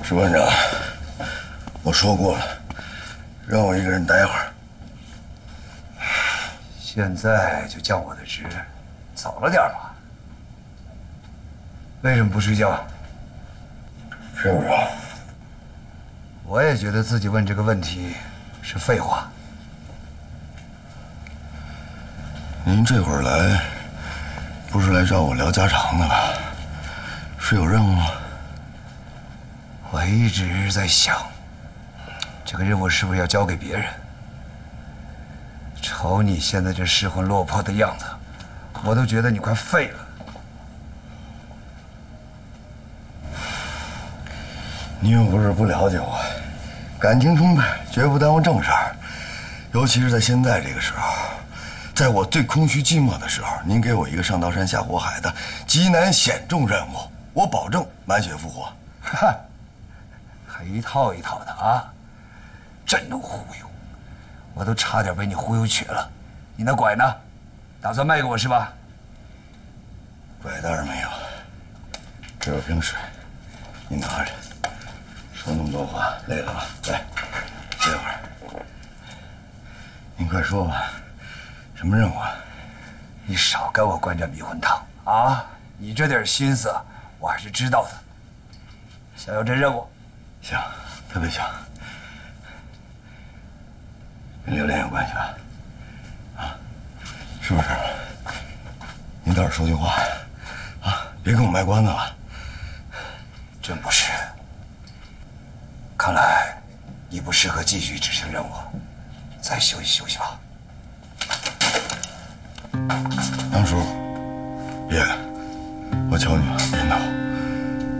士官长，我说过了，让我一个人待会儿。现在就降我的职，早了点嘛。为什么不睡觉？睡不着。我也觉得自己问这个问题是废话。您这会儿来，不是来找我聊家常的吧？是有任务吗？我一直在想，这个任务是不是要交给别人？瞅你现在这失魂落魄的样子，我都觉得你快废了。你又不是不了解我，感情充沛，绝不耽误正事儿。尤其是在现在这个时候，在我最空虚寂寞的时候，您给我一个上刀山下火海的极难险重任务，我保证满血复活。哈哈，还一套一套的啊，真能忽悠！我都差点被你忽悠瘸了。你那拐呢？打算卖给我是吧？拐倒是没有，只有瓶水，你拿着。说那么多话，累了吧？来，歇会儿。您快说吧，什么任务啊？你少跟我灌这迷魂汤啊！你这点心思，我还是知道的。想要这任务？想，特别想。跟榴莲有关系吧？啊，是不是？您倒是说句话啊！别跟我卖关子了。真不是。看来你不适合继续执行任务，再休息休息吧。杨叔，别，我求你了，别闹！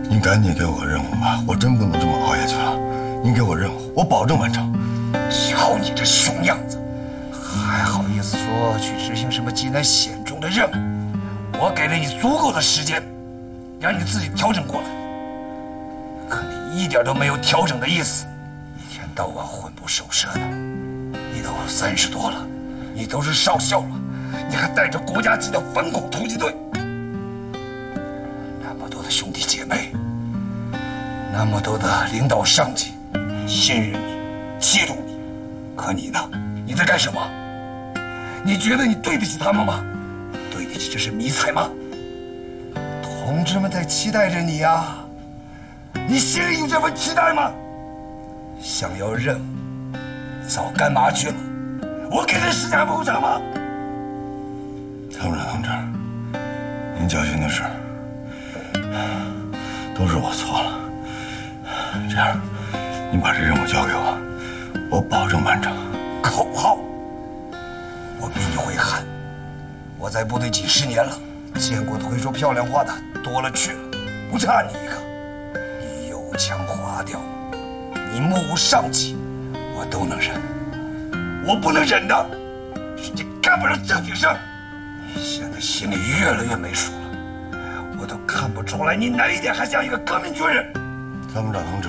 您赶紧给我个任务吧，我真不能这么熬下去了。您给我任务，我保证完成。瞧你这熊样子，还好意思说去执行什么极难险重的任务？我给了你足够的时间，让你自己调整过来。可你一点都没有调整的意思，一天到晚魂不守舍的。你都30多了，你都是少校了，你还带着国家级的反恐突击队，那么多的兄弟姐妹，那么多的领导上级信任你、器重你，可你呢？你在干什么？你觉得你对得起他们吗？对得起这是迷彩吗？同志们在期待着你呀！你心里有这份期待吗？想要任务，早干嘛去了？我给的时间还不够长吗？参谋长同志，您教训的是，都是我错了。这样，您把这任务交给我，我保证完成。口号，我比你会喊。我在部队几10年了，见过的会说漂亮话的多了去了，不差你一个。你油腔滑调，你目无上级，我都能忍。我不能忍的是你干不上正经事儿。你现在心里越来越没数了，我都看不出来你哪一点还像一个革命军人。参谋长同志，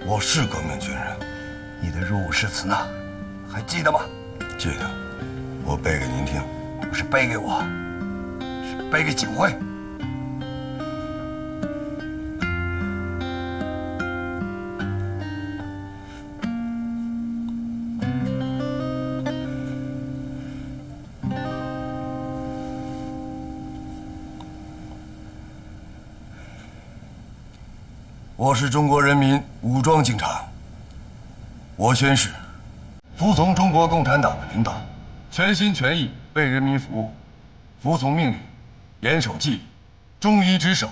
我是革命军人。你的入伍誓词呢？还记得吗？记得，我背给您听。不是背给我，是背给警卫。我是中国人民武装警察，我宣誓，服从中国共产党的领导，全心全意为人民服务，服从命令，严守纪律，忠于职守，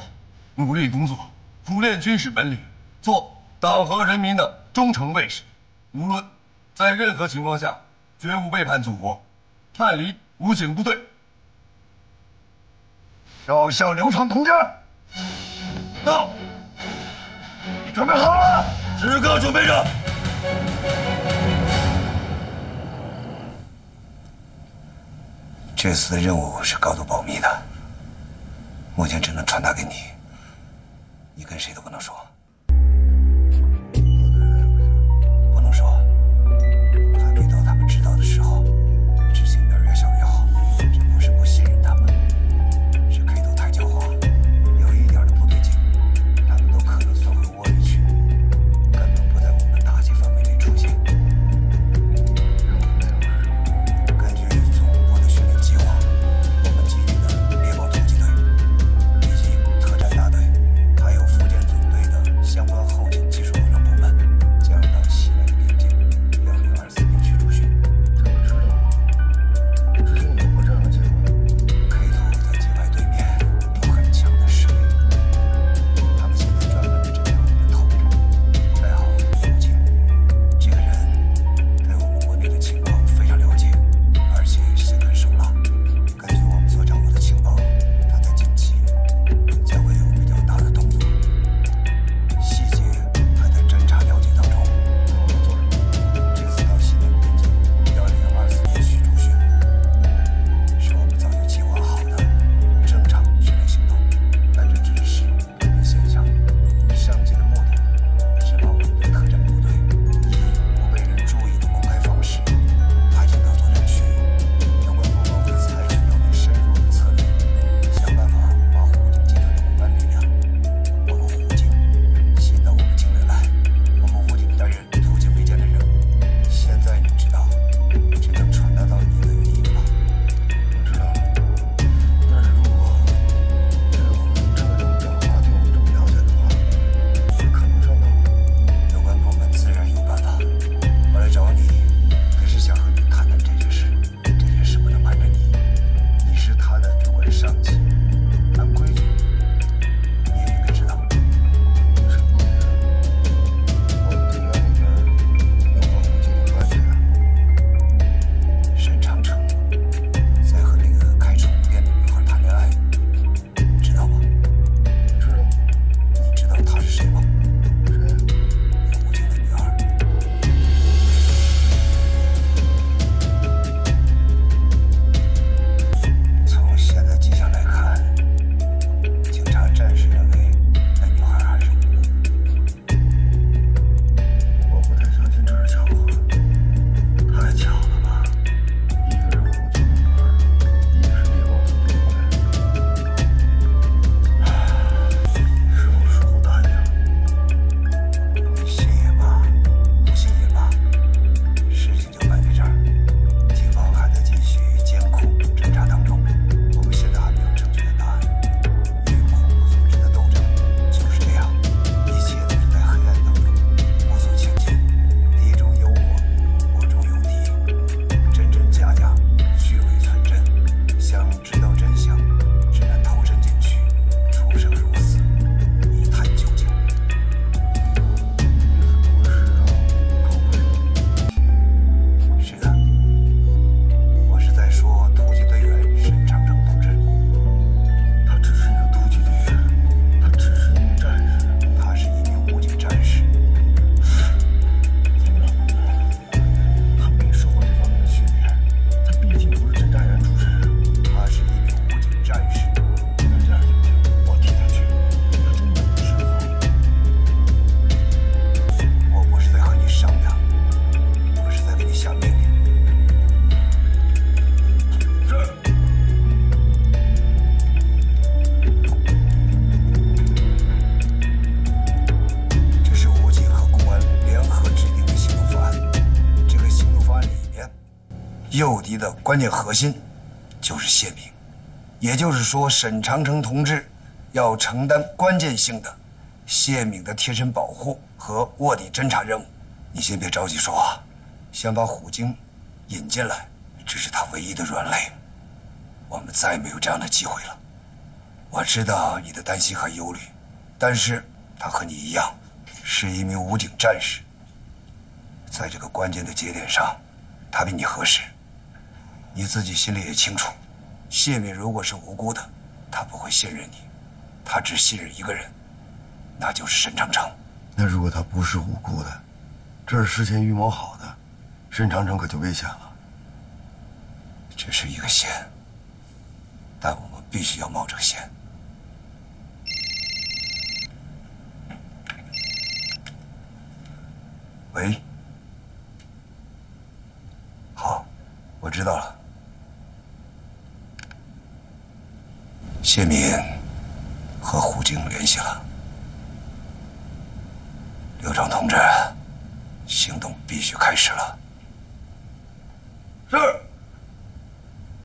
努力工作，苦练军事本领，做党和人民的忠诚卫士。无论在任何情况下，绝无背叛祖国，叛离武警部队。少校刘畅同志，到。准备好了，时刻准备着。这次的任务是高度保密的，目前只能传达给你，你跟谁都不能说。不能说，还没到他们知道的时候，执行面越小越好。这不是不信任他们，是开头太狡猾，有一点的不对劲，他们都可能缩回窝里去。诱敌的关键核心就是谢敏，也就是说，沈长城同志要承担关键性的谢敏的贴身保护和卧底侦查任务。你先别着急说话，想把虎鲸引进来，这是他唯一的软肋。我们再没有这样的机会了。我知道你的担心和忧虑，但是他和你一样，是一名武警战士。在这个关键的节点上，他比你合适。你自己心里也清楚，谢敏如果是无辜的，他不会信任你，他只信任一个人，那就是沈长城。那如果他不是无辜的，这是事先预谋好的，沈长城可就危险了。这是一个险，但我们必须要冒这个险。喂，好，我知道了。谢敏和虎鲸联系了，刘长同志，行动必须开始了。是。